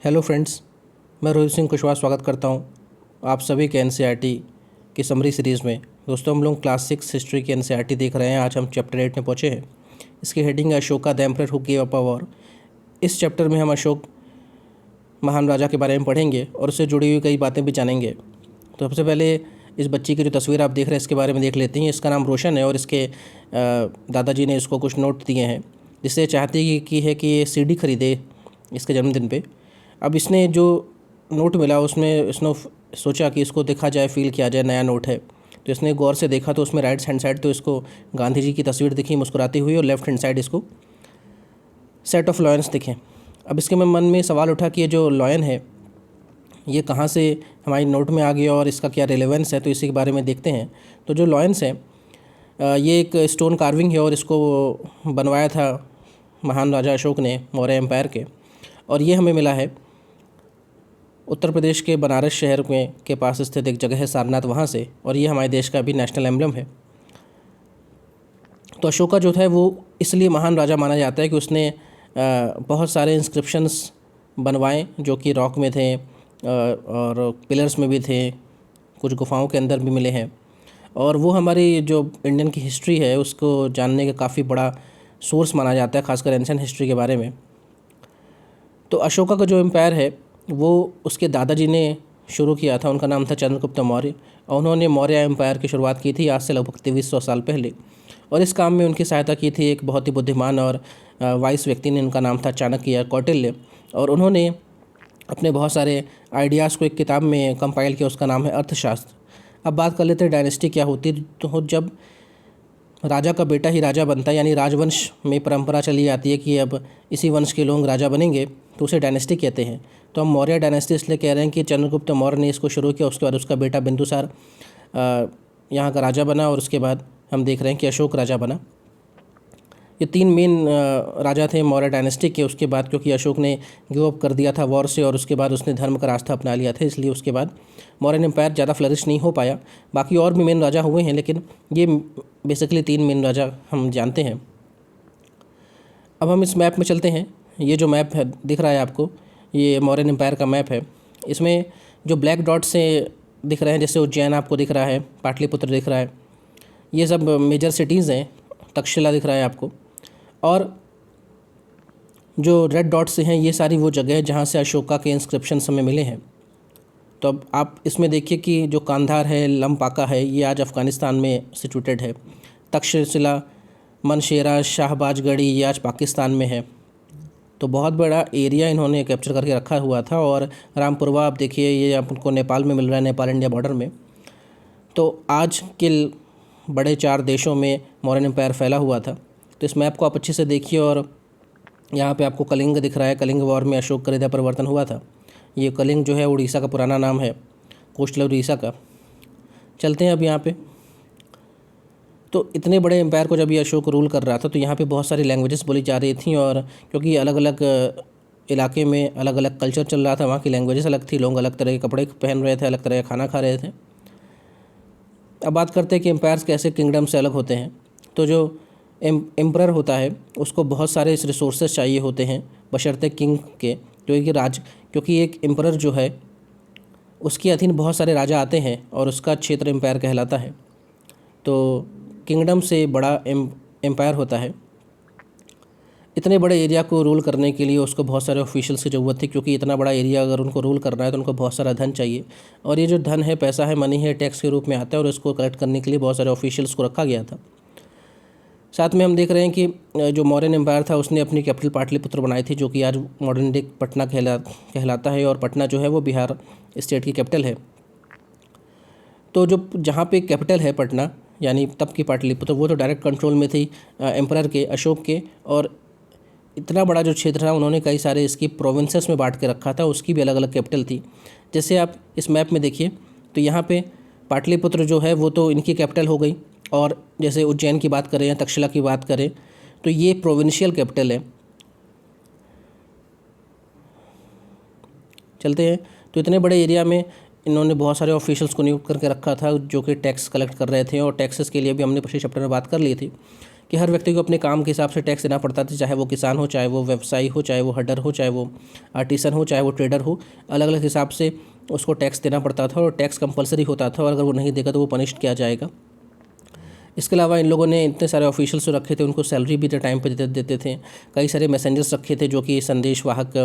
Hello friends, मैं रोहित सिंह कुशवाहा स्वागत करता हूं आप सभी के एनसीईआरटी की समरी सीरीज़ में। दोस्तों, हम लोग क्लास 6 हिस्ट्री की एनसीईआरटी देख रहे हैं। आज हम चैप्टर 8 में पहुंचे हैं। इसकी हेडिंग है Ashoka the emperor who gave up a war. इस चैप्टर में हम अशोक महान राजा के बारे में पढ़ेंगे और उससे जुड़ी हुई कई बातें भी जानेंगे। तो सबसे पहले इस बच्ची की जो तस्वीर आप देख रहे हैं इसके बारे में देख लेते हैं। इसका नाम रोशन है और इसके दादाजी ने इसको कुछ नोट दिए हैं जिससे चाहती की है कि ये सीडी खरीदे इसके जन्मदिन पे। अब इसने जो नोट मिला उसमें इसने सोचा कि इसको देखा जाए, फील किया जाए, नया नोट है। तो इसने गौर से देखा तो उसमें राइट हैंड साइड तो इसको गांधी जी की तस्वीर दिखी मुस्कुराती हुई और लेफ्ट हैंड साइड इसको सेट ऑफ लॉयंस दिखे। अब इसके मन में सवाल उठा कि ये जो लॉयन है ये कहाँ से हमारी नोट में आ गया और इसका क्या रेलेवेंस है, तो इसी के बारे में देखते हैं। तो जो लॉयंस है ये एक स्टोन कार्विंग है और इसको बनवाया था महान राजा अशोक ने मौर्य एम्पायर के, और ये हमें मिला है उत्तर प्रदेश के बनारस शहर में के पास स्थित एक जगह है सारनाथ, वहाँ से, और ये हमारे देश का भी नेशनल एम्बलम है। तो अशोका जो था वो इसलिए महान राजा माना जाता है कि उसने बहुत सारे इंस्क्रिप्शंस बनवाए जो कि रॉक में थे और पिलर्स में भी थे, कुछ गुफाओं के अंदर भी मिले हैं, और वो हमारी जो इंडियन की हिस्ट्री है उसको जानने का काफ़ी बड़ा सोर्स माना जाता है, खासकर एंशिएंट हिस्ट्री के बारे में। तो अशोका का जो एम्पायर है वो उसके दादाजी ने शुरू किया था। उनका नाम था चंद्रगुप्त मौर्य और उन्होंने मौर्य एम्पायर की शुरुआत की थी आज से लगभग 2300 साल पहले। और इस काम में उनकी सहायता की थी एक बहुत ही बुद्धिमान और वाइस व्यक्ति ने, उनका नाम था चाणक्य कौटिल्य, और उन्होंने अपने बहुत सारे आइडियाज़ को एक किताब में कंपाइल किया, उसका नाम है अर्थशास्त्र। अब बात कर लेते हैं डायनेस्टी क्या होती है। तो जब राजा का बेटा ही राजा बनता है, यानी राजवंश में परंपरा चली आती है कि अब इसी वंश के लोग राजा बनेंगे, तो उसे डायनेस्टी कहते हैं। तो हम मौर्य डायनेस्टी इसलिए कह रहे हैं कि चंद्रगुप्त मौर्य ने इसको शुरू किया, उसके बाद उसका बेटा बिंदुसार यहाँ का राजा बना, और उसके बाद हम देख रहे हैं कि अशोक राजा बना। ये तीन मेन राजा थे मौर्य डायनेस्टी के। उसके बाद क्योंकि अशोक ने गिव अप कर दिया था वॉर से और उसके बाद उसने धर्म का रास्ता अपना लिया था, इसलिए उसके बाद मौर्य एम्पायर ज़्यादा फ्लरिश नहीं हो पाया। बाकी और भी मेन राजा हुए हैं, लेकिन ये बेसिकली तीन मेन राजा हम जानते हैं। अब हम इस मैप में चलते हैं। ये जो मैप है दिख रहा है आपको, ये मौर्य एम्पायर का मैप है। इसमें जो ब्लैक डॉट से दिख रहे हैं, जैसे उज्जैन आपको दिख रहा है, पाटलिपुत्र दिख रहा है, ये सब मेजर सिटीज़ हैं। तक्षशिला दिख रहा है आपको, और जो रेड डॉट से हैं ये सारी वो जगह है जहाँ से अशोका के इंस्क्रिप्शन हमें मिले हैं। तो अब आप इसमें देखिए कि जो कांधार है, लमपाका है, ये आज अफ़गानिस्तान में सिचुएटेड है। तक्षशिला, मनशेरा, शाहबाजगढ़ी ये आज पाकिस्तान में है। तो बहुत बड़ा एरिया इन्होंने कैप्चर करके रखा हुआ था। और रामपुरवा आप देखिए, ये आपको नेपाल में मिल रहा है, नेपाल इंडिया बॉर्डर में। तो आज के बड़े 4 देशों में मौर्य एम्पायर फैला हुआ था। तो इस मैप को आप अच्छे से देखिए, और यहाँ पे आपको कलिंग दिख रहा है। कलिंग वॉर में अशोक का हृदय परिवर्तन हुआ था। ये कलिंग जो है उड़ीसा का पुराना नाम है, कोस्टल उड़ीसा का। चलते हैं अब यहाँ पे। तो इतने बड़े एम्पायर को जब ये अशोक रूल कर रहा था तो यहाँ पे बहुत सारी लैंग्वेजेस बोली जा रही थी, और क्योंकि अलग अलग इलाके में अलग अलग कल्चर चल रहा था, वहाँ की लैंग्वेजेस अलग थी, लोग अलग तरह के कपड़े पहन रहे थे, अलग तरह का खाना खा रहे थे। अब बात करते हैं कि एम्पायर्स कैसे किंगडम से अलग होते हैं। तो जो एम्परर होता है उसको बहुत सारे रिसोर्सेज चाहिए होते हैं, बशर्ते किंग के, क्योंकि एक एम्परर जो है उसके अधीन बहुत सारे राजा आते हैं और उसका क्षेत्र एम्पायर कहलाता है। तो किंगडम से बड़ा एम्पायर होता है। इतने बड़े एरिया को रूल करने के लिए उसको बहुत सारे ऑफिशियल्स की ज़रूरत थी, क्योंकि इतना बड़ा एरिया अगर उनको रूल करना है तो उनको बहुत सारा धन चाहिए, और ये जो धन है, पैसा है, मनी है, टैक्स के रूप में आता है, और इसको कलेक्ट करने के लिए बहुत सारे ऑफिशियल्स को रखा गया था। साथ में हम देख रहे हैं कि जो मौर्यन एम्पायर था उसने अपनी कैपिटल पाटलिपुत्र बनाई थी, जो कि आज मॉडर्न डे पटना कहलाता है, और पटना जो है वो बिहार स्टेट की कैपिटल है। तो जो जहाँ पे कैपिटल है पटना, यानी तब की पाटलिपुत्र, वो तो डायरेक्ट कंट्रोल में थी एम्परर के, अशोक के, और इतना बड़ा जो क्षेत्र था उन्होंने कई सारे इसकी प्रोविंसेस में बांट के रखा था, उसकी भी अलग अलग कैपिटल थी। जैसे आप इस मैप में देखिए तो यहाँ पे पाटलिपुत्र जो है वो तो इनकी कैपिटल हो गई, और जैसे उज्जैन की बात करें या तक्षशिला की बात करें तो ये प्रोविंशियल कैपिटल है। चलते हैं। तो इतने बड़े एरिया में इन्होंने बहुत सारे ऑफिशियल्स को नियुक्त करके रखा था जो कि टैक्स कलेक्ट कर रहे थे, और टैक्सेस के लिए भी हमने पिछले चैप्टर में बात कर ली थी कि हर व्यक्ति को अपने काम के हिसाब से टैक्स देना पड़ता था, चाहे वो किसान हो, चाहे वो व्यवसायी हो, चाहे वो हडर हो, चाहे वो आर्टिसन हो, चाहे वो ट्रेडर हो, अलग अलग हिसाब से उसको टैक्स देना पड़ता था और टैक्स कंपलसरी होता था और अगर वो नहीं देगा तो वो पनिश किया जाएगा। इसके अलावा इन लोगों ने इतने सारे ऑफिशियल्स रखे थे, उनको सैलरी भी टाइम पे देते थे। कई सारे मैसेंजर्स रखे थे जो कि संदेश वाहक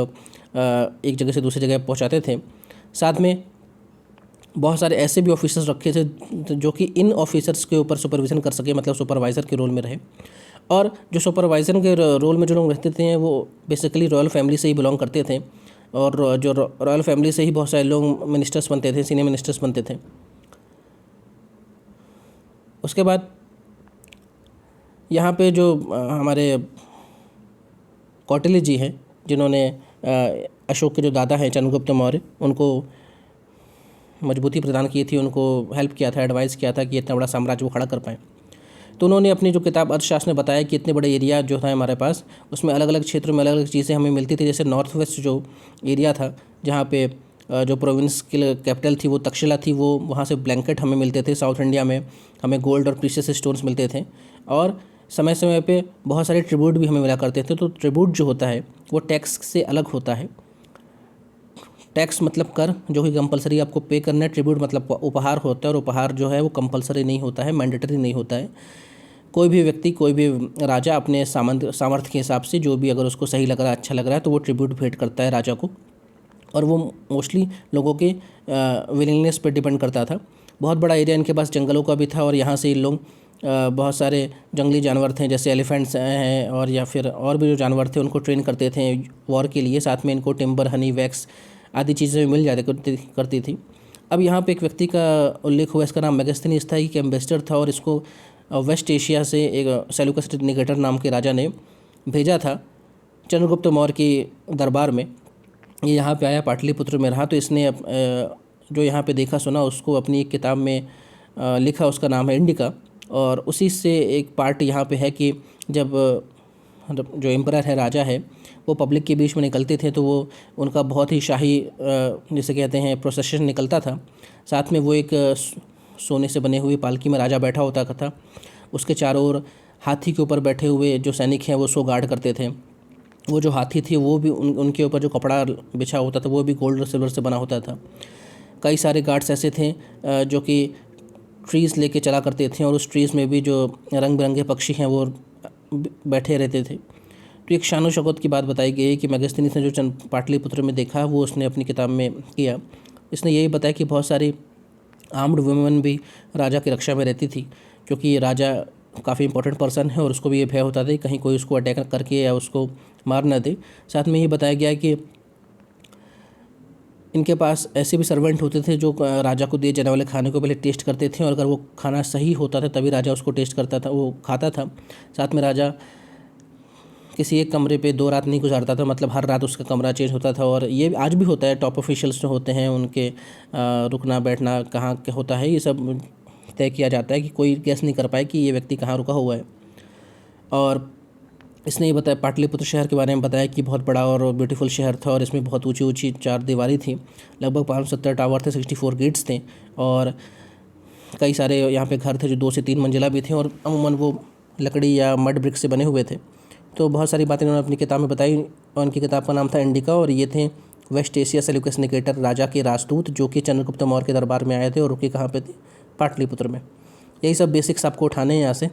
एक जगह से दूसरी जगह पहुंचाते थे। साथ में बहुत सारे ऐसे भी ऑफिसर्स रखे थे जो कि इन ऑफिसर्स के ऊपर सुपरविज़न कर सके, मतलब सुपरवाइज़र के रोल में रहे। और जो सुपरवाइज़र के रोल में जो लोग रहते थे वो बेसिकली रॉयल फैमिली से ही बिलोंग करते थे और जो रॉयल फैमिली से ही बहुत सारे लोग मिनिस्टर्स बनते थे, सीनियर मिनिस्टर्स बनते थे। उसके बाद यहाँ पे जो हमारे कौटिल्य जी हैं, जिन्होंने अशोक के जो दादा हैं चंद्रगुप्त मौर्य, उनको मजबूती प्रदान की थी, उनको हेल्प किया था, एडवाइस किया था कि इतना बड़ा साम्राज्य वो खड़ा कर पाएँ। तो उन्होंने अपनी जो किताब अर्थशास्त्र में बताया कि इतने बड़े एरिया जो था हमारे पास, उसमें अलग अलग क्षेत्रों में अलग अलग चीज़ें हमें मिलती थी। जैसे नॉर्थ वेस्ट जो एरिया था, जहाँ पे जो प्रोविंस की कैपिटल थी वो तक्षशिला थी, वो वहाँ से ब्लैंकेट हमें मिलते थे। साउथ इंडिया में हमें गोल्ड और प्रीशियस स्टोन्स मिलते थे और समय समय पे बहुत सारे ट्रिब्यूट भी हमें मिला करते थे। तो ट्रिब्यूट जो होता है वो टैक्स से अलग होता है। टैक्स मतलब कर, जो कि कंपलसरी आपको पे करना है। ट्रिब्यूट मतलब उपहार होता है और उपहार जो है वो कंपलसरी नहीं होता है, मैंडेटरी नहीं होता है। कोई भी व्यक्ति, कोई भी राजा अपने सामर्थ्य के हिसाब से जो भी अगर उसको सही लग रहा है, अच्छा लग रहा है, तो वो ट्रिब्यूट भेंट करता है राजा को और वो मोस्टली लोगों के विलिंगनेस पे डिपेंड करता था। बहुत बड़ा एरिया इनके पास जंगलों का भी था और यहाँ से इन लोग बहुत सारे जंगली जानवर थे जैसे एलिफेंट्स हैं और या फिर और भी जो जानवर थे उनको ट्रेन करते थे वॉर के लिए। साथ में इनको टिम्बर, हनी, वैक्स आदि चीज़ें मिल जाती करती थी। अब यहाँ पे एक व्यक्ति का उल्लेख हुआ, इसका नाम मेगास्थनीज था, कि एम्बेसडर था और इसको वेस्ट एशिया से एक सेल्यूकस निकेटर नाम के राजा ने भेजा था चंद्रगुप्त मौर्य के दरबार में। ये यहाँ पे आया, पाटलिपुत्र में रहा, तो इसने जो यहाँ पे देखा सुना उसको अपनी एक किताब में लिखा, उसका नाम है इंडिका। और उसी से एक पार्ट यहाँ पे है कि जब जो एम्परर है, राजा है, वो पब्लिक के बीच में निकलते थे तो वो उनका बहुत ही शाही जिसे कहते हैं प्रोसेशन निकलता था। साथ में वो एक सोने से बने हुए पालकी में राजा बैठा होता था, उसके चारों ओर हाथी के ऊपर बैठे हुए जो सैनिक हैं वो सो गार्ड करते थे। वो जो हाथी थे वो भी उनके ऊपर जो कपड़ा बिछा होता था वो भी गोल्ड और सिल्वर से बना होता था। कई सारे गार्ड्स ऐसे थे जो कि ट्रीज़ लेके चला करते थे और उस ट्रीज़ में भी जो रंग बिरंगे पक्षी हैं वो बैठे रहते थे। तो एक शान शौकत की बात बताई गई है कि मेगास्थनीज ने जो पाटलिपुत्र में देखा वो उसने अपनी किताब में किया। इसने यही बताया कि बहुत सारी आर्म्ड वुमेन भी राजा की रक्षा में रहती थी, क्योंकि राजा काफ़ी इंपॉर्टेंट पर्सन है और उसको भी ये भय होता था कि कहीं कोई उसको अटैक करके या उसको मार न दे। साथ में ये बताया गया कि इनके पास ऐसे भी सर्वेंट होते थे जो राजा को दिए जाने वाले खाने को पहले टेस्ट करते थे और अगर वो खाना सही होता था तभी राजा उसको टेस्ट करता था, वो खाता था। साथ में राजा किसी एक कमरे पे 2 रात नहीं गुजारता था, मतलब हर रात उसका कमरा चेंज होता था। और ये आज भी होता है, टॉप ऑफिशियल्स जो होते हैं उनके रुकना बैठना कहाँ क्या होता है, ये सब तय किया जाता है कि कोई गेस नहीं कर पाए कि ये व्यक्ति कहाँ रुका हुआ है। और इसने ये बताया, पाटलिपुत्र शहर के बारे में बताया कि बहुत बड़ा और ब्यूटीफुल शहर था और इसमें बहुत ऊंची ऊंची 4 दीवारी थी, लगभग 570 टावर थे, 64 गेट्स थे और कई सारे यहाँ पे घर थे जो 2 से 3 मंजिला भी थे और अमूमन वो लकड़ी या मड ब्रिक से बने हुए थे। तो बहुत सारी बातें इन्होंने अपनी किताब में बताई और उनकी किताब का नाम था इंडिका और ये थे वेस्ट एशिया सेल्यूकस निकेटर राजा के राजदूत जो कि चंद्रगुप्त मौर्य के दरबार में आए थे और रुके कहाँ पे थे, पाटलिपुत्र में। यही सब बेसिक्स आपको उठाने हैं यहाँ से।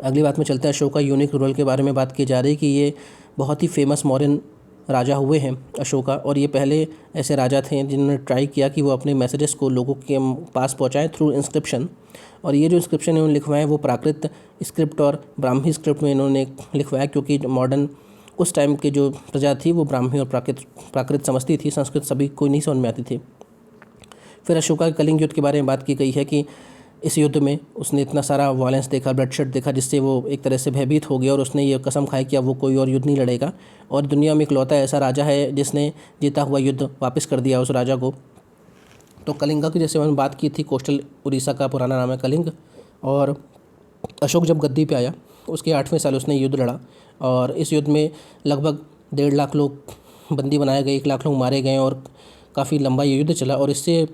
अगली बात में चलते हैं, अशोक का यूनिक रोल के बारे में बात की जा रही है कि ये बहुत ही फेमस मौर्यन राजा हुए हैं अशोका, और ये पहले ऐसे राजा थे जिन्होंने ट्राई किया कि वो अपने मैसेजेस को लोगों के पास पहुंचाएं थ्रू इंस्क्रिप्शन। और ये जो इंस्क्रिप्शन इन्होंने लिखवाए वो प्राकृत स्क्रिप्ट और ब्राह्मी स्क्रिप्ट में इन्होंने लिखवाया, क्योंकि मॉडर्न उस टाइम की जो प्रजा थी वो ब्राह्मी और प्राकृत समझती थी, संस्कृत सभी कोई नहीं समझ में आती थी। फिर अशोका के कलिंग युद्ध के बारे में बात की गई है कि इस युद्ध में उसने इतना सारा वायलेंस देखा, ब्लडशेड देखा, जिससे वो एक तरह से भयभीत हो गया और उसने ये कसम खाई कि अब वो कोई और युद्ध नहीं लड़ेगा। और दुनिया में इकलौता ऐसा राजा है जिसने जीता हुआ युद्ध वापस कर दिया उस राजा को। तो कलिंगा की जैसे मैंने बात की थी, कोस्टल उड़ीसा का पुराना नाम है कलिंग। और अशोक जब गद्दी पे आया उसके 8वें साल उसने युद्ध लड़ा और इस युद्ध में लगभग 1.5 लाख लोग बंदी बनाए गए, 1 लाख लोग मारे गए और काफ़ी लंबा ये युद्ध चला। और इससे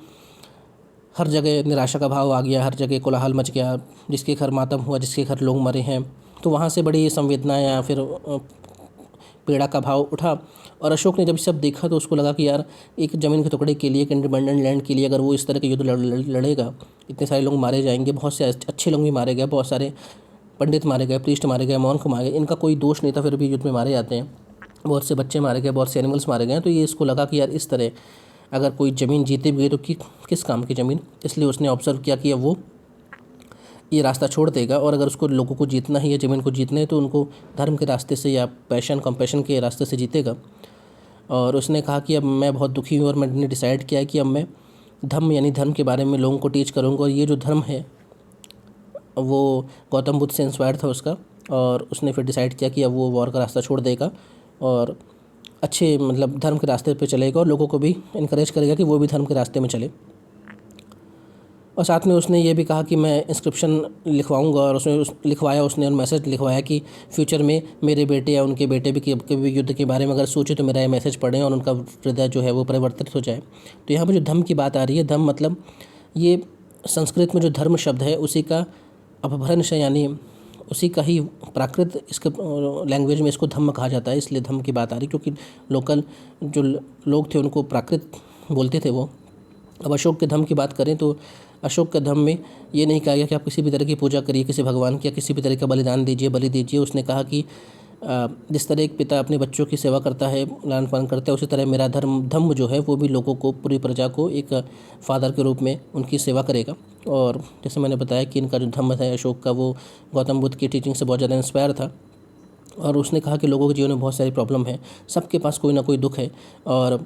हर जगह निराशा का भाव आ गया, हर जगह कोलाहल मच गया, जिसके घर मातम हुआ, जिसके घर लोग मरे हैं, तो वहाँ से बड़ी संवेदना या फिर पीड़ा का भाव उठा। और अशोक ने जब सब देखा तो उसको लगा कि यार एक ज़मीन के टुकड़े के लिए, एक इंडिपेंडेंट लैंड के लिए अगर वो इस तरह के युद्ध लड़ेगा, इतने सारे लोग मारे जाएंगे, बहुत से अच्छे लोग भी मारे गए, बहुत सारे पंडित मारे गए, प्रीस्ट मारे गए, मॉन्क मारे गए, इनका कोई दोष नहीं था, फिर भी युद्ध में मारे जाते हैं, बहुत से बच्चे मारे गए, बहुत से एनिमल्स मारे गए। तो ये इसको लगा कि यार इस तरह अगर कोई ज़मीन जीते भी तो किस काम की ज़मीन। इसलिए उसने ऑब्जर्व किया कि अब वो ये रास्ता छोड़ देगा, और अगर उसको लोगों को जीतना ही है, ज़मीन को जीतना है, तो उनको धर्म के रास्ते से या पैशन कंपैशन के रास्ते से जीतेगा। और उसने कहा कि अब मैं बहुत दुखी हूँ और मैंने डिसाइड किया है कि अब मैं धम्म यानी धर्म के बारे में लोगों को टीच करूँगा। और ये जो धर्म है वो गौतम बुद्ध से इंस्पायर था उसका, और उसने फिर डिसाइड किया कि अब वो वॉर का रास्ता छोड़ देगा और अच्छे मतलब धर्म के रास्ते पे चलेगा, और लोगों को भी इनकरेज करेगा कि वो भी धर्म के रास्ते में चले। और साथ में उसने ये भी कहा कि मैं इंस्क्रिप्शन लिखवाऊंगा, और उसने लिखवाया उसने, और मैसेज लिखवाया कि फ्यूचर में मेरे बेटे या उनके बेटे भी कभी युद्ध के बारे में अगर सोचे तो मेरा ये मैसेज पढ़ें और उनका हृदय जो है वो परिवर्तित हो जाए। तो यहाँ पर जो धम्म की बात आ रही है, धम्म मतलब ये संस्कृत में जो धर्म शब्द है उसी का अपभ्रंश है, यानी उसी का ही प्राकृत इसके लैंग्वेज में इसको धम्म कहा जाता है, इसलिए धम्म की बात आ रही, क्योंकि लोकल जो लोग थे उनको प्राकृत बोलते थे वो। अब अशोक के धम्म की बात करें तो अशोक के धम्म में ये नहीं कहा गया कि आप किसी भी तरह की पूजा करिए, किसी भगवान की, या किसी भी तरह का बलिदान दीजिए, बलि दीजिए। उसने कहा कि जिस तरह एक पिता अपने बच्चों की सेवा करता है, लालन पालन करता है, उसी तरह मेरा धम्म जो है वो भी लोगों को, पूरी प्रजा को एक फादर के रूप में उनकी सेवा करेगा। और जैसे मैंने बताया कि इनका जो धम्म है अशोक का, वो गौतम बुद्ध की टीचिंग से बहुत ज़्यादा इंस्पायर था। और उसने कहा कि लोगों के जीवन में बहुत सारी प्रॉब्लम है, सबके पास कोई ना कोई दुख है, और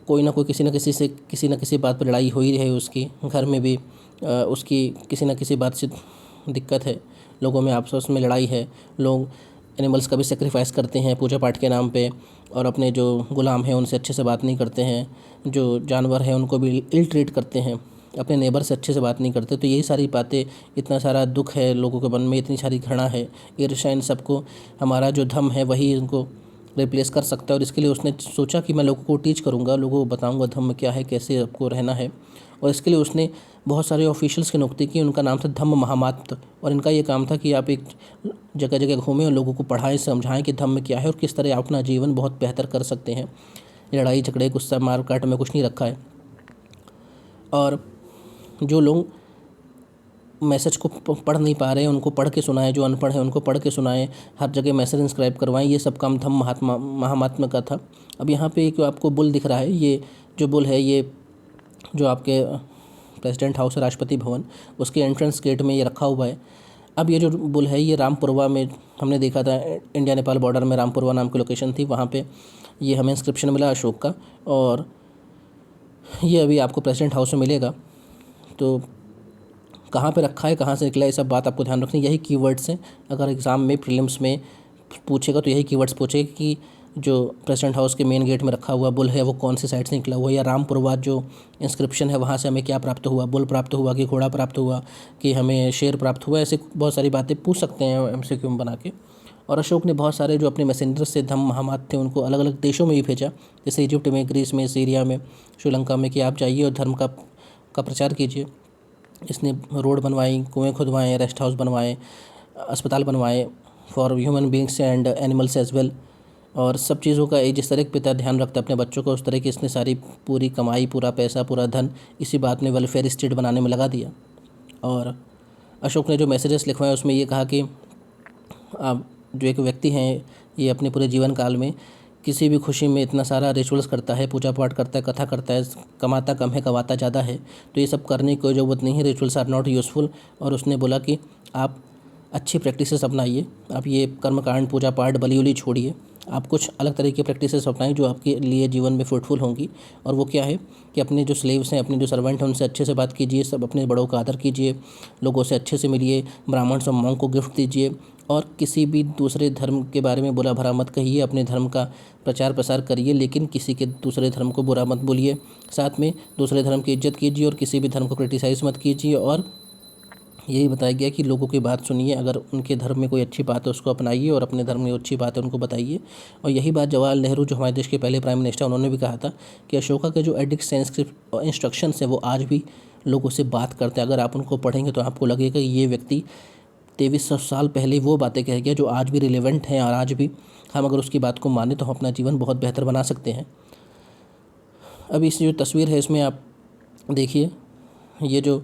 कोई ना कोई किसी न किसी बात पर लड़ाई हो ही है, उसकी घर में भी उसकी किसी न किसी बात से दिक्कत है, लोगों में आपस में लड़ाई है, लोग एनिमल्स का भी सेक्रीफाइस करते हैं पूजा पाठ के नाम पे, और अपने जो गुलाम हैं उनसे अच्छे से बात नहीं करते हैं, जो जानवर हैं उनको भी इल ट्रीट करते हैं, अपने नेबर से अच्छे से बात नहीं करते। तो यही सारी बातें, इतना सारा दुख है लोगों के मन में, इतनी सारी घृणा है, ईर्ष्या, इन सबको हमारा जो धम्म है वही इनको रिप्लेस कर सकता है। और इसके लिए उसने सोचा कि मैं लोगों को टीच करूँगा, लोगों को बताऊँगा धम्म क्या है, कैसे आपको रहना है। और इसके लिए उसने बहुत सारे ऑफिशियल्स की नियुक्ति की, उनका नाम था धम्म महामात्र। और इनका ये काम था कि आप एक जगह जगह घूमें और लोगों को पढ़ाएं, समझाएं कि धम्म क्या है और किस तरह आप अपना जीवन बहुत बेहतर कर सकते हैं। लड़ाई झगड़े, गुस्सा, मार काट में कुछ नहीं रखा है। और जो लोग मैसेज को पढ़ नहीं पा रहे हैं उनको पढ़ के सुनाएं, जो अनपढ़ हैं उनको पढ़ के सुनाएं, हर जगह मैसेज इंस्क्राइब करवाएं, ये सब काम धम्म महात्मा का था। अब यहाँ पे एक आपको बुल दिख रहा है, ये जो बुल है ये जो आपके प्रेसिडेंट हाउस है, राष्ट्रपति भवन, उसके एंट्रेंस गेट में ये रखा हुआ है। अब ये जो बुल है ये रामपुरवा में हमने देखा था, इंडिया नेपाल बॉर्डर में रामपुरवा नाम की लोकेशन थी, वहाँ पे ये हमें इंस्क्रिप्शन मिला अशोक का, और ये अभी आपको प्रेसिडेंट हाउस में मिलेगा। तो कहाँ पे रखा है, कहाँ से निकला, ये सब बात आपको ध्यान रखनी। यही कीवर्ड्स हैं, अगर एग्ज़ाम में प्रीलिम्स में पूछेगा तो यही कीवर्ड्स पूछेगा कि जो प्रेसिडेंट हाउस के मेन गेट में रखा हुआ बुल है वो कौन सी साइड से निकला हुआ है, या रामपुरवा जो इंस्क्रिप्शन है वहाँ से हमें क्या प्राप्त हुआ, बुल प्राप्त हुआ कि घोड़ा प्राप्त हुआ कि हमें शेर प्राप्त हुआ। ऐसे बहुत सारी बातें पूछ सकते हैं MCQ बना के। और अशोक ने बहुत सारे जो अपने मैसेंजर से धम्म महामात्र थे उनको अलग अलग देशों में भी भेजा, जैसे इजिप्ट में, ग्रीस में, सीरिया में, श्रीलंका में, कि आप जाइए और धर्म का प्रचार कीजिए। इसने रोड बनवाई, कुएँ खुदवाएँ, रेस्ट हाउस बनवाए, अस्पताल बनवाए for human beings and animals as well. और सब चीज़ों का एक जिस तरह के पिता ध्यान रखता है अपने बच्चों का, उस तरह की इसने सारी पूरी कमाई, पूरा पैसा, पूरा धन इसी बात में वेलफेयर स्टेट बनाने में लगा दिया। और अशोक ने जो मैसेजेस लिखवाए उसमें ये कहा कि आप जो एक व्यक्ति हैं ये अपने पूरे जीवन काल में किसी भी खुशी में इतना सारा रिचुअल्स करता है, पूजा पाठ करता है, कथा करता है, कमाता कम है कमाता ज़्यादा है, तो ये सब करने की कोई ज़रूरत नहीं है, रिचुअल्स आर नॉट यूज़फुल। और उसने बोला कि आप अच्छी प्रैक्टिसेस अपनाइए, आप ये कर्मकांड, पूजा पाठ, बलि उली छोड़िए, आप कुछ अलग तरह की प्रैक्टिसेस अपनाएं जो आपके लिए जीवन में फ्रूटफुल होंगी। और वो क्या है कि अपने जो स्लेव्स हैं, अपने जो सर्वेंट हैं उनसे अच्छे से बात कीजिए, सब अपने बड़ों का आदर कीजिए, लोगों से अच्छे से मिलिए, ब्राह्मण और मॉन्क को गिफ्ट दीजिए, और किसी भी दूसरे धर्म के बारे में बुरा भरा मत कहिए, अपने धर्म का प्रचार प्रसार करिए, लेकिन किसी के दूसरे धर्म को बुरा मत बोलिए। साथ में दूसरे धर्म की इज्जत कीजिए और किसी भी धर्म को क्रिटिसाइज़ मत कीजिए। और यही बताया गया कि लोगों की बात सुनिए, अगर उनके धर्म में कोई अच्छी बात है उसको अपनाइए और अपने धर्म में अच्छी बात है उनको बताइए। और यही बात जवाहरलाल नेहरू जो हमारे देश के पहले प्राइम मिनिस्टर, उन्होंने भी कहा था कि अशोका के जो एडिक्ट इंस्ट्रक्शंस हैं वो आज भी लोगों से बात करते हैं। अगर आप उनको पढ़ेंगे तो आपको लगेगा कि ये व्यक्ति 2300 साल पहले वो बातें कह गया जो आज भी रिलेवेंट हैं, और आज भी हम अगर उसकी बात को माने तो हम अपना जीवन बहुत बेहतर बना सकते हैं। अब इस जो तस्वीर है इसमें आप देखिए, ये जो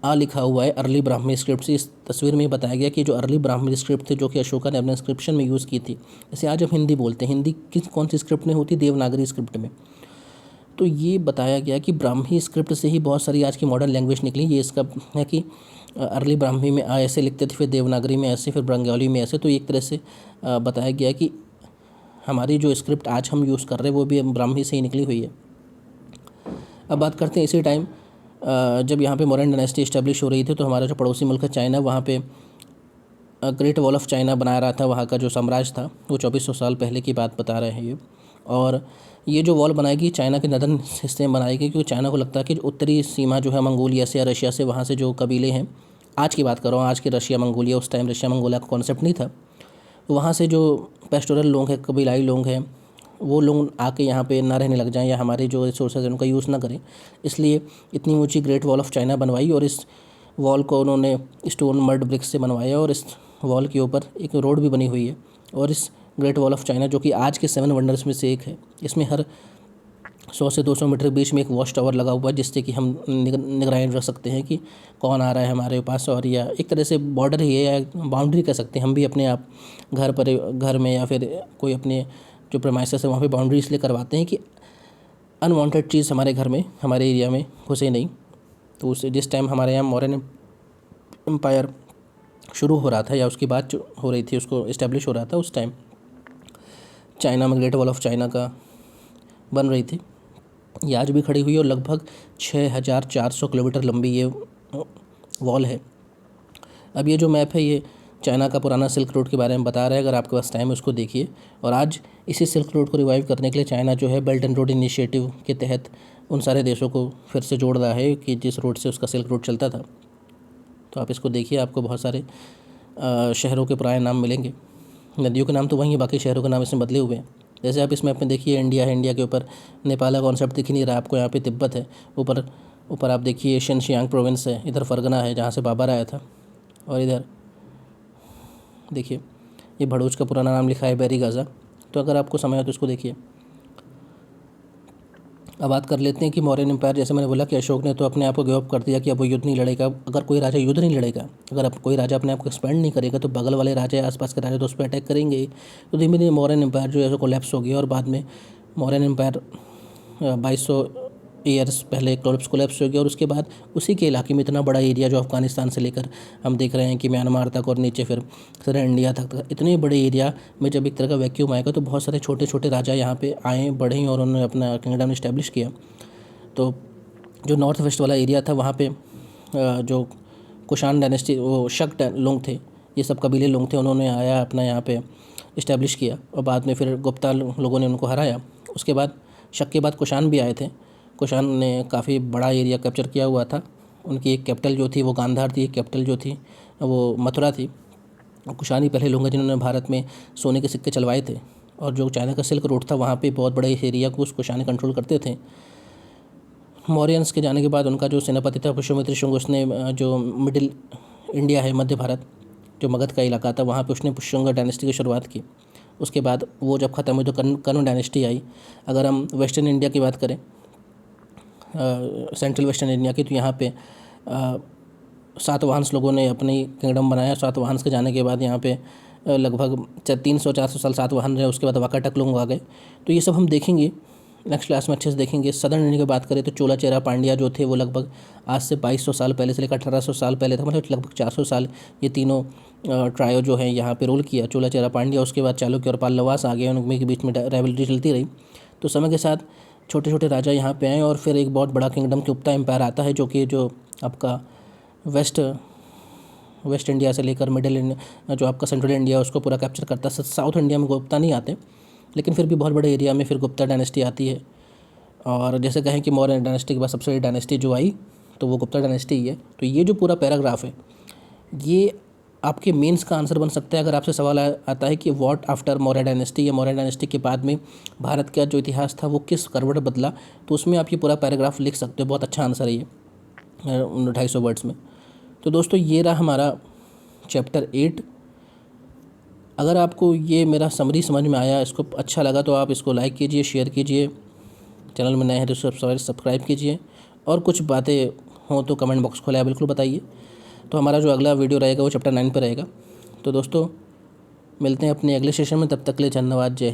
आ लिखा हुआ है अर्ली ब्राह्मी स्क्रिप्ट से, इस तस्वीर में ये बताया गया कि जो अर्ली ब्राह्मी स्क्रिप्ट थी जो कि अशोका ने अपने इंस्क्रिप्शन में यूज़ की थी, जैसे आज हम हिंदी बोलते हैं, हिंदी कौन सी स्क्रिप्ट में होती, देवनागरी स्क्रिप्ट में। तो ये बताया गया कि ब्राह्मी स्क्रिप्ट से ही बहुत सारी आज की मॉडर्न लैंग्वेज निकली। ये इसका है कि अर्ली ब्राह्मी में ऐसे लिखते थे, फिर देवनागरी में ऐसे, फिर बंगाली में ऐसे। तो एक तरह से बताया गया कि हमारी जो स्क्रिप्ट आज हम यूज़ कर रहे हैं वो भी ब्राह्मी से ही निकली हुई है। अब बात करते हैं इसी टाइम जब यहाँ पे मौर्यन डायनेस्टी इस्टेब्लिश हो रही थी, तो हमारा जो पड़ोसी मुल्क है चाइना, वहाँ पे ग्रेट वॉल ऑफ चाइना बना रहा था। वहाँ का जो साम्राज्य था वो 2400 साल पहले की बात बता रहे हैं ये। और ये जो वॉल बनाएगी चाइना के नदर्न हिस्से में बनाएगी, क्योंकि चाइना को लगता है कि उत्तरी सीमा जो है मंगोलिया से या रशिया से, वहाँ से जो कबीले हैं, आज की बात कर रहा हूँ, आज के रशिया मंगोलिया, उस टाइम रशिया मंगोलिया का कॉन्सेप्ट नहीं था, तो वहाँ से जो पेस्टोरल लोग हैं, कबीलाई लोग हैं, वो लोग आके यहाँ पे ना रहने लग जाएं या हमारे जो रिसोर्सेज हैं उनका यूज़ ना करें। इसलिए इतनी ऊंची ग्रेट वॉल ऑफ चाइना बनवाई, और इस वॉल को उन्होंने स्टोन मड ब्रिक्स से बनवाया, और इस वॉल के ऊपर एक रोड भी बनी हुई है। और इस ग्रेट वॉल ऑफ चाइना जो कि आज के 7 वंडर्स में से एक है, इसमें हर 100 से 200 मीटर के बीच में एक वॉच टावर लगा हुआ है, जिससे कि हम निगरानी रख सकते हैं कि कौन आ रहा है हमारे पास। और या एक तरह से बॉर्डर ही है या बाउंड्री कह सकते हैं, हम भी अपने आप घर में या फिर कोई अपने जो प्रेमाइसेस है वहाँ पे बाउंड्री इसलिए करवाते हैं कि अनवांटेड चीज़ हमारे घर में, हमारे एरिया में घुसे नहीं। तो उस जिस टाइम हमारे यहाँ मौर्यन एम्पायर शुरू हो रहा था या उसकी बात जो हो रही थी, उसको इस्टेब्लिश हो रहा था, उस टाइम चाइना में ग्रेट वॉल ऑफ चाइना का बन रही थी। ये आज भी खड़ी हुई है और लगभग 6400 किलोमीटर लंबी ये वॉल है। अब ये जो मैप है ये चाइना का पुराना सिल्क रोड के बारे में बता रहा है। अगर आपके पास टाइम है उसको देखिए। और आज इसी सिल्क रोड को रिवाइव करने के लिए चाइना जो है बेल्ट एंड रोड इनिशिएटिव के तहत उन सारे देशों को फिर से जोड़ रहा है कि जिस रोड से उसका सिल्क रोड चलता था। तो आप इसको देखिए, आपको बहुत सारे शहरों के पुराने नाम मिलेंगे। नदियों के नाम तो वहीं है, बाकी शहरों के नाम इसमें बदले हुए हैं। जैसे आप इस मैप में देखिए, इंडिया है, इंडिया के ऊपर नेपाल का कॉन्सेप्ट दिख नहीं रहा आपको, यहाँ पे तिब्बत है। ऊपर आप देखिए शिनजियांग प्रोविंस है, इधर फरगना है जहाँ से बाबर आया था, और इधर देखिए ये भड़ूच का पुराना नाम लिखा है बैरी गाज़ा। तो अगर आपको समय हो तो इसको देखिए। अब बात कर लेते हैं कि मौर्यन एम्पायर, जैसे मैंने बोला कि अशोक ने तो अपने आप को गिव अप कर दिया कि अब वो युद्ध नहीं लड़ेगा। अगर कोई राजा युद्ध नहीं लड़ेगा, अगर अब कोई राजा अपने आप को एक्सपेंड नहीं करेगा, तो बगल वाले राजा, आसपास के राजा तो उस पर अटैक करेंगे ही। तो धीमे धीमे मौर्यन एम्पायर जो है उसको कोलैप्स हो गया, और बाद में मौर्यन एम्पायर 2200 ईयर्स पहले कोलैप्स हो गया। और उसके बाद उसी के इलाके में इतना बड़ा एरिया जो अफ़गानिस्तान से लेकर हम देख रहे हैं कि म्यांमार तक और नीचे फिर सारा इंडिया तक, इतने बड़े एरिया में जब एक तरह का वैक्यूम आएगा तो बहुत सारे छोटे छोटे राजा यहाँ पे आए, बढ़े और उन्होंने अपना किंगडम इस्टेब्लिश किया। तो जो नॉर्थ वेस्ट वाला एरिया था वहाँ पे जो कुषाण डायनेस्टी, वो शक लोग थे, ये सब कबीले लोग थे, उन्होंने आया अपना यहाँ पे इस्टेब्लिश किया, और बाद में फिर गुप्ता लोगों ने उनको हराया। उसके बाद शक के बाद कुषाण भी आए थे। कुषाण ने काफ़ी बड़ा एरिया कैप्चर किया हुआ था। उनकी एक कैपिटल जो थी वो गांधार थी, एक कैपिटल जो थी वो मथुरा थी। कुषाण ही पहले लोग हैं जिन्होंने भारत में सोने के सिक्के चलवाए थे, और जो चाइना का सिल्क रोड था वहाँ पे बहुत बड़े एरिया को कुषाण कंट्रोल करते थे। मौर्यंस के जाने के बाद उनका जो सेनापति था पुष्यमित्र शुंग, उसने जो मिडिल इंडिया है, मध्य भारत, जो मगध का इलाका था, वहाँ पे उसने पुष्यंग डायनेस्टी की शुरुआत की। उसके बाद वो जब ख़त्म हुई तो कर्ण डायनेस्टी आई। अगर हम वेस्टर्न इंडिया की बात करें, सेंट्रल वेस्टर्न इंडिया की, तो यहाँ पे सातवाहन लोगों ने अपनी किंगडम बनाया। सातवाहन के जाने के बाद यहाँ पे लगभग 300-400 साल सातवाहन रहे। उसके बाद वाकाटक लोग आ गए। तो ये सब हम देखेंगे नेक्स्ट क्लास में अच्छे से देखेंगे। सदर्न इंडिया की बात करें तो चोला चेरा पांड्या जो थे वो लगभग आज से 2200 साल पहले से लेकर 1800 साल पहले था, मतलब लगभग 400 साल ये तीनों ट्रायो जो है यहाँ पे रोल किया, चोला चेरा पांड्या। उसके बाद चालुक्य और पल्लवास आ गए, उनके बीच में राइवलरी चलती रही। तो समय के साथ छोटे छोटे राजा यहाँ पे आए, और फिर एक बहुत बड़ा किंगडम गुप्ता एम्पायर आता है, जो कि जो आपका वेस्ट इंडिया से लेकर मिडिल इंडिया, जो आपका सेंट्रल इंडिया, उसको पूरा कैप्चर करता है। साउथ इंडिया में गुप्ता नहीं आते, लेकिन फिर भी बहुत बड़े एरिया में फिर गुप्ता डायनेस्टी आती है। और जैसे कहें कि मौर्य डायनेस्टी के बाद सबसे बड़ी डायनेस्टी जो आई तो वो गुप्ता डायनेस्टी ही है। तो ये जो पूरा पैराग्राफ है ये आपके मेंस का आंसर बन सकता है। अगर आपसे सवाल आता है कि व्हाट आफ्टर मौर्य डायनेस्टी, या मौर्य डायनेस्टी के बाद में भारत का जो इतिहास था वो किस करवट बदला, तो उसमें आप ये पूरा पैराग्राफ लिख सकते हो। बहुत अच्छा आंसर है ये 250 वर्ड्स में। तो दोस्तों ये रहा हमारा चैप्टर 8। अगर आपको ये मेरा समरी समझ में आया, इसको अच्छा लगा तो आप इसको लाइक कीजिए, शेयर कीजिए, चैनल में नए हैं तो सब्सक्राइब कीजिए, और कुछ बातें हों तो कमेंट बॉक्स खोला है बिल्कुल बताइए। तो हमारा जो अगला वीडियो रहेगा वो चैप्टर 9 पर रहेगा। तो दोस्तों मिलते हैं अपने अगले सेशन में, तब तक के लिए धन्यवाद, जय हिंद।